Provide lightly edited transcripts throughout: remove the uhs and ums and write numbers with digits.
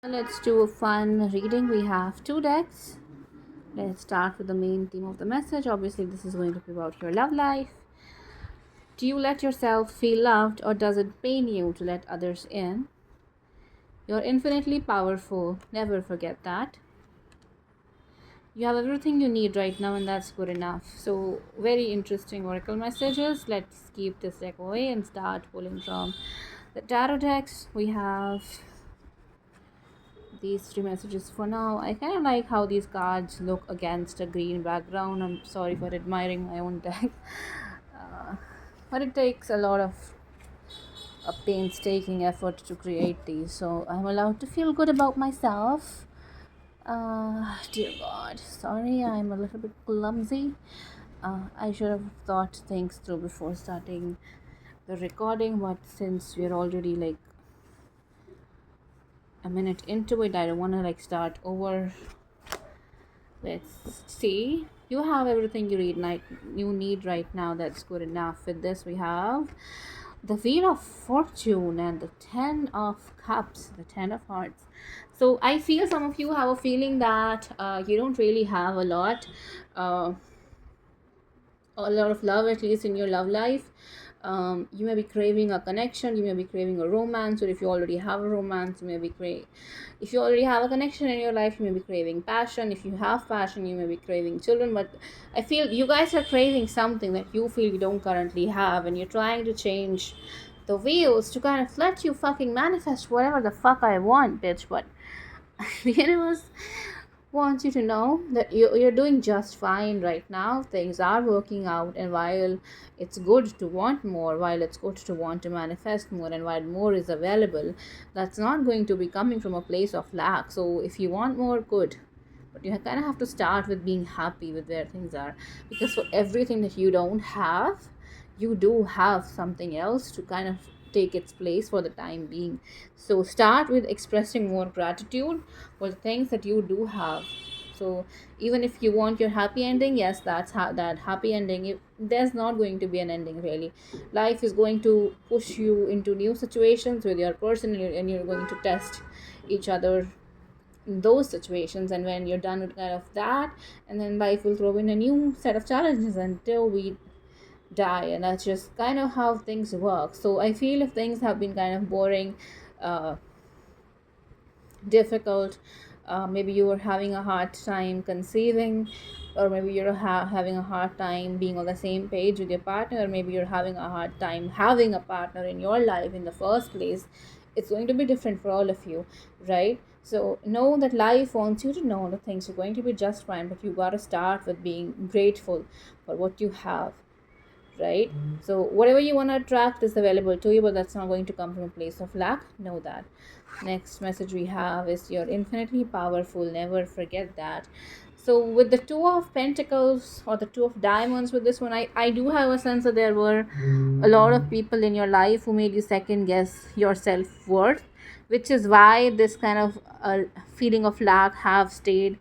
Let's do a fun reading. We have two decks. Let's start with the main theme of the message. Obviously, this is going to be about your love life. Do you let yourself feel loved, or does it pain you to let others in? You're infinitely powerful. Never forget that. You have everything you need right now, and that's good enough. So, very interesting oracle messages. Let's keep this deck away and start pulling from the tarot decks. We have these three messages for now. I kind of like how these cards look against a green background. I'm sorry for admiring my own deck, uh, but it takes a lot of a painstaking effort to create these, so I'm allowed to feel good about myself. Dear God, sorry, I'm a little bit clumsy. I should have thought things through before starting the recording, but since we're already like a minute into it, I don't want to like start over. Let's see. You have everything you need right now. That's good enough. With this, we have the Wheel of Fortune and the Ten of Cups, the Ten of Hearts. So I feel some of you have a feeling that you don't really have uh, a lot of love, at least in your love life. You may be craving a connection, you may be craving a romance, or if you already have a romance, you may be if you already have a connection in your life, you may be craving passion. If you have passion, you may be craving children. But I feel you guys are craving something that you feel you don't currently have, and you're trying to change the wheels to kind of let you fucking manifest whatever the fuck I want, bitch. But the universe wants you to know that you're doing just fine right now. Things are working out, and while it's good to want more, while it's good to want to manifest more, and while more is available, that's not going to be coming from a place of lack. So if you want more, good, but you kind of have to start with being happy with where things are, because for everything that you don't have, you do have something else to kind of take its place for the time being. So start with expressing more gratitude for the things that you do have. So even if you want your happy ending, yes, that's that happy ending, there's not going to be an ending really. Life is going to push you into new situations with your person, and you're going to test each other in those situations. And when you're done with kind of that, and then life will throw in a new set of challenges until we die. And that's just kind of how things work. So I feel if things have been kind of boring, uh, difficult, maybe you were having a hard time conceiving, or maybe you're having a hard time being on the same page with your partner, or maybe you're having a hard time having a partner in your life in the first place, it's going to be different for all of you, right? So know that life wants you to know that things are going to be just fine, but you got to start with being grateful for what you have, right? So whatever you want to attract is available to you, but that's not going to come from a place of lack. Know that. Next message we have is you're infinitely powerful. Never forget that. So with the Two of Pentacles or the Two of Diamonds, with this one, I do have a sense that there were a lot of people in your life who made you second guess your self-worth, which is why this kind of feeling of lack has stayed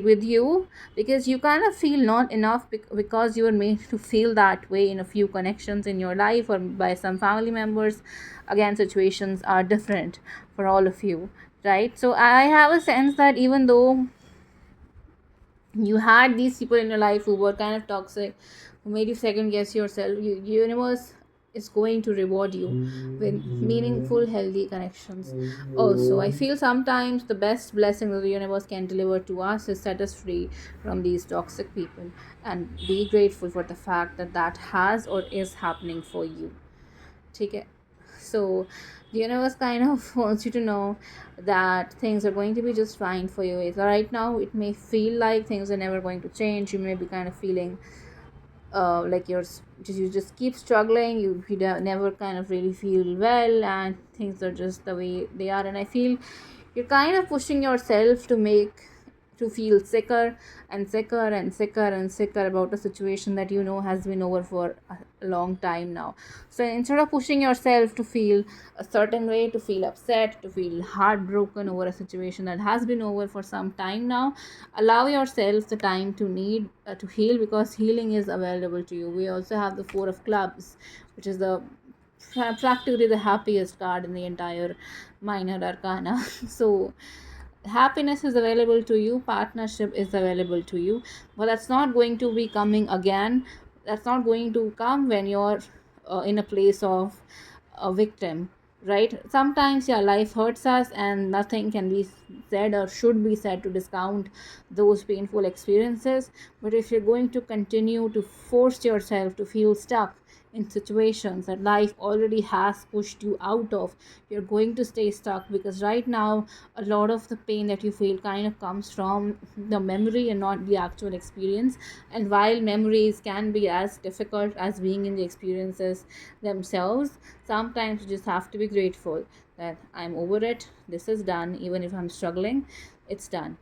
with you, because you kind of feel not enough because you were made to feel that way in a few connections in your life or by some family members. Again, situations are different for all of you, right? So I have a sense that even though you had these people in your life who were kind of toxic, who made you second guess yourself, universe is going to reward you with meaningful healthy connections. Also, I feel sometimes the best blessing that the universe can deliver to us is set us free from these toxic people, and be grateful for the fact that that has or is happening for you. Okay, so the universe kind of wants you to know that things are going to be just fine for you. It's right now, it may feel like things are never going to change. You may be kind of feeling like you just keep struggling. You never kind of really feel well, and things are just the way they are. And I feel you're kind of pushing yourself to feel sicker and sicker and sicker and sicker about a situation that you know has been over for a long time now. So instead of pushing yourself to feel a certain way, to feel upset, to feel heartbroken over a situation that has been over for some time now, allow yourself the time to need to heal, because healing is available to you. We also have the Four of Clubs, which is the practically the happiest card in the entire minor arcana. So happiness is available to you, partnership is available to you, but that's not going to be coming again. That's not going to come when you're in a place of a victim, right? Sometimes, yeah, life hurts us and nothing can be said or should be said to discount those painful experiences. But if you're going to continue to force yourself to feel stuck in situations that life already has pushed you out of, you're going to stay stuck, because right now a lot of the pain that you feel kind of comes from the memory and not the actual experience. And while memories can be as difficult as being in the experiences themselves, sometimes you just have to be grateful that I'm over it, this is done. Even if I'm struggling, it's done.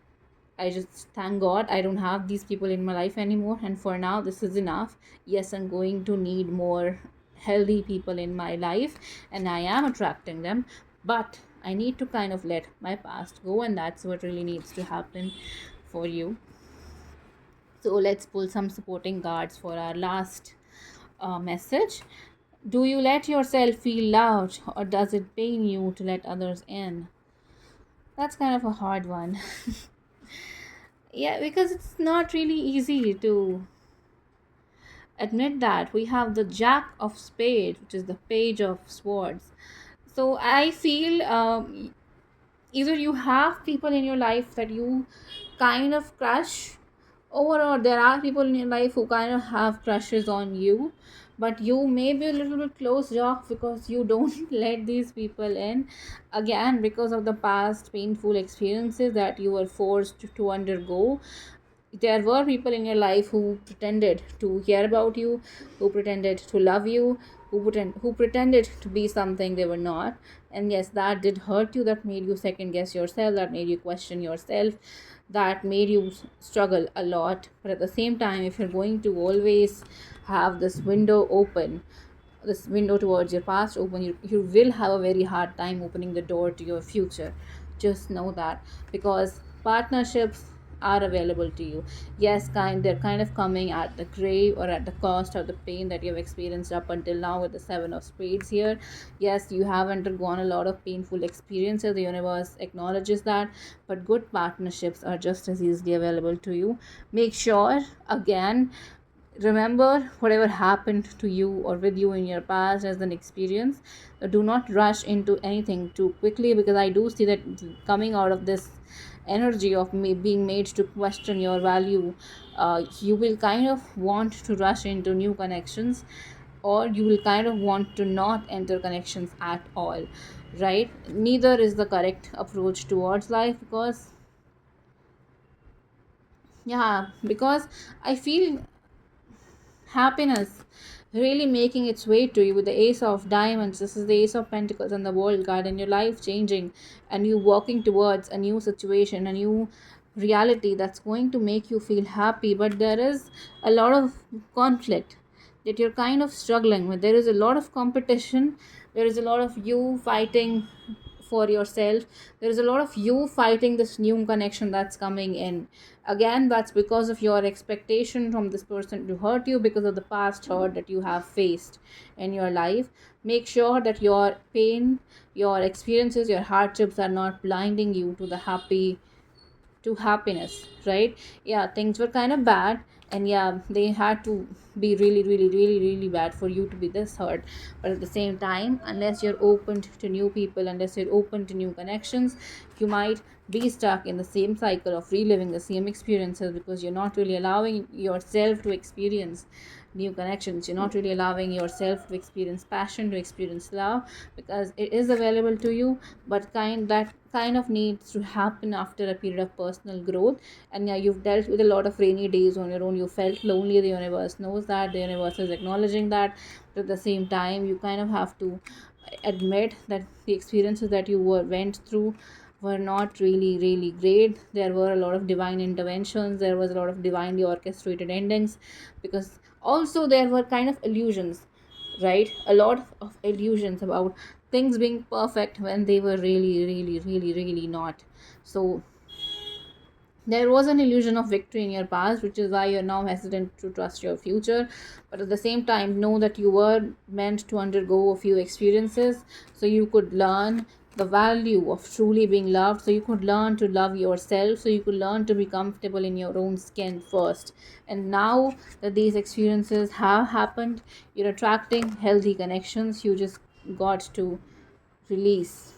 I just thank God I don't have these people in my life anymore, and for now, this is enough. Yes, I'm going to need more healthy people in my life, and I am attracting them, but I need to kind of let my past go, and that's what really needs to happen for you. So, let's pull some supporting cards for our last message. Do you let yourself feel loved, or does it pain you to let others in? That's kind of a hard one. Yeah, because it's not really easy to admit that. We have the Jack of Spades, which is the Page of Swords. So I feel either you have people in your life that you kind of crush over, or there are people in your life who kind of have crushes on you, but you may be a little bit closed off because you don't let these people in, again because of the past painful experiences that you were forced to undergo. There were people in your life who pretended to care about you, who pretended to love you, who pretended to be something they were not. And yes, that did hurt you, that made you second guess yourself, that made you question yourself, that made you struggle a lot. But at the same time, if you're going to always have this window open, this window towards your past open, you will have a very hard time opening the door to your future. Just know that, because partnerships are available to you. Yes, they're kind of coming at the grave or at the cost of the pain that you've experienced up until now with the Seven of Spades here. Yes, you have undergone a lot of painful experiences, the universe acknowledges that, but good partnerships are just as easily available to you. Make sure, again, remember whatever happened to you or with you in your past as an experience. Do not rush into anything too quickly, because I do see that coming out of this energy of me being made to question your value, you will kind of want to rush into new connections, or you will kind of want to not enter connections at all, right? Neither is the correct approach towards life, because yeah, because I feel happiness really making its way to you with the Ace of Diamonds. This is the Ace of Pentacles and the World card, and your life changing, and you walking towards a new situation, a new reality that's going to make you feel happy. But there is a lot of conflict that you're kind of struggling with. There is a lot of competition, there is a lot of you fighting for yourself, there is a lot of you fighting this new connection that's coming in. Again, that's because of your expectation from this person to hurt you, because of the past hurt that you have faced in your life. Make sure that your pain, your experiences, your hardships are not blinding you to happiness, right? Yeah, things were kind of bad, and yeah, they had to be really, really, really, really bad for you to be this hurt. But at the same time, unless you're open to new people, unless you're open to new connections, you might be stuck in the same cycle of reliving the same experiences, because you're not really allowing yourself to experience new connections. You're not really allowing yourself to experience passion, to experience love, because it is available to you, but that kind of needs to happen after a period of personal growth. And yeah, you've dealt with a lot of rainy days on your own, you felt lonely, the universe knows that, the universe is acknowledging that. But at the same time, you kind of have to admit that the experiences that you went through were not really, really great. There were a lot of divine interventions, there was a lot of divinely orchestrated endings, because also there were kind of illusions, right? A lot of illusions about things being perfect when they were really, really, really, really not. So There was an illusion of victory in your past, which is why you're now hesitant to trust your future. But at the same time, know that you were meant to undergo a few experiences so you could learn the value of truly being loved, so you could learn to love yourself, so you could learn to be comfortable in your own skin first. And now that these experiences have happened, you're attracting healthy connections. You just got to release.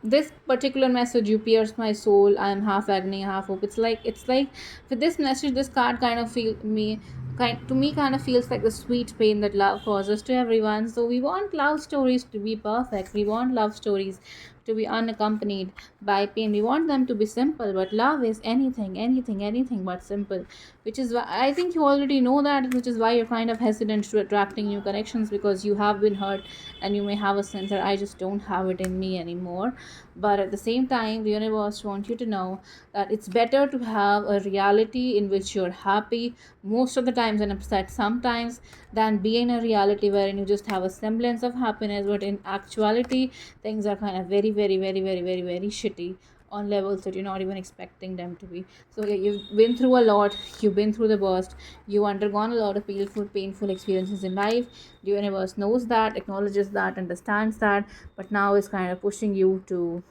This particular message, you pierce my soul, I am half agony half hope. It's like with this message, this card kind of feel me kind to me kind of feels like the sweet pain that love causes to everyone. So we want love stories to be perfect, we want love stories to be unaccompanied by pain, we want them to be simple, but love is anything but simple, which is why I think you already know that, which is why you're kind of hesitant to attracting new connections, because you have been hurt and you may have a sense that I just don't have it in me anymore. But at the same time, the universe wants you to know that it's better to have a reality in which you're happy most of the times and upset sometimes, than be in a reality wherein you just have a semblance of happiness, but in actuality things are kind of very shitty on levels that you're not even expecting them to be. So yeah, you've been through a lot, you've been through the worst, you've undergone a lot of painful experiences in life. The universe knows that, acknowledges that, understands that, but now is kind of pushing you to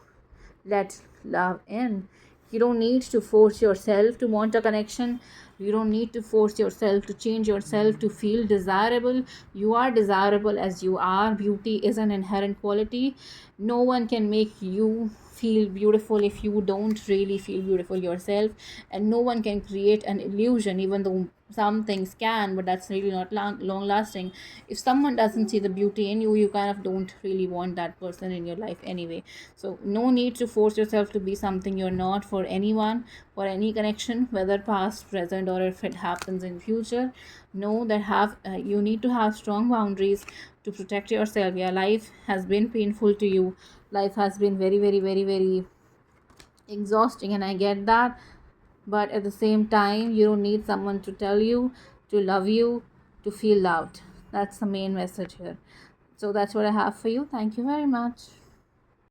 let love in. You don't need to force yourself to want a connection. You don't need to force yourself to change yourself to feel desirable. You are desirable as you are. Beauty is an inherent quality. No one can make you feel beautiful if you don't really feel beautiful yourself, and no one can create an illusion, even though some things can, but that's really not long lasting. If someone doesn't see the beauty in you, you kind of don't really want that person in your life anyway. So no need to force yourself to be something you're not for anyone, for any connection, whether past, present, or if it happens in future. Know that have you need to have strong boundaries to protect yourself. Yeah, life has been painful to you, life has been very exhausting, and I get that. But at the same time, you don't need someone to tell you to love you, to feel loved. That's the main message here. So that's what I have for you. Thank you very much.